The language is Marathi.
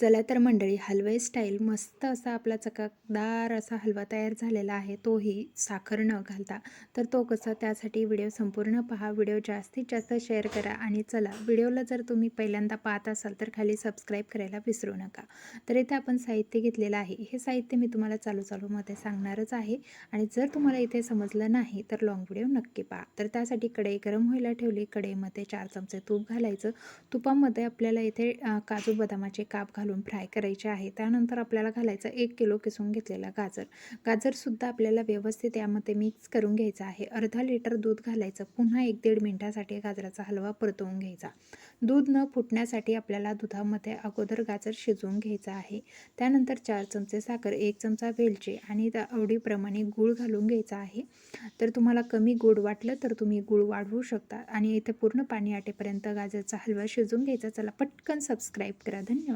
चला तर मंडळी, हलवाई स्टाईल मस्त असा आपला चकाकदार असा हलवा तयार झालेला आहे, तोही साखर न घालता. तर तो कसा, त्यासाठी व्हिडिओ संपूर्ण पहा. व्हिडिओ जास्तीत जास्त शेअर करा आणि चला, व्हिडिओला जर तुम्ही पहिल्यांदा पाहत असाल तर खाली सबस्क्राईब करायला विसरू नका. तर इथे आपण साहित्य घेतलेलं आहे. हे साहित्य मी तुम्हाला चालूमध्ये सांगणारच आहे आणि जर तुम्हाला इथे समजलं नाही तर लॉंग व्हिडिओ नक्की पहा. तर त्यासाठी कढई गरम व्हायला ठेवली. कढईमध्ये 4 चमचे तूप घालायचं. तुपामध्ये आपल्याला इथे काजू बदामाचे काप घालून फ्राय करायचे आहे. त्यानंतर आपल्याला घालायचं 1 किलो किसून घेतलेला गाजरसुद्धा आपल्याला व्यवस्थित यामध्ये मिक्स करून घ्यायचं आहे. अर्धा लिटर दूध घालायचं. पुन्हा 1-1.5 मिनिटासाठी गाजराचा हलवा परतवून घ्यायचा. दूध न फुटण्यासाठी आपल्याला दुधामध्ये अगोदर गाजर शिजवून घ्यायचं आहे. त्यानंतर 4 चमचे साखर, 1 चमचा वेलची आणि त्या आवडीप्रमाणे गूळ घालून घ्यायचा आहे. तर तुम्हाला कमी गोड वाटलं तर तुम्ही गूळ वाढवू शकता आणि इथे पूर्ण पाणी आटेपर्यंत गाजरचा हलवा शिजवून घ्यायचा. चला, पटकन सबस्क्राईब करा. धन्यवाद.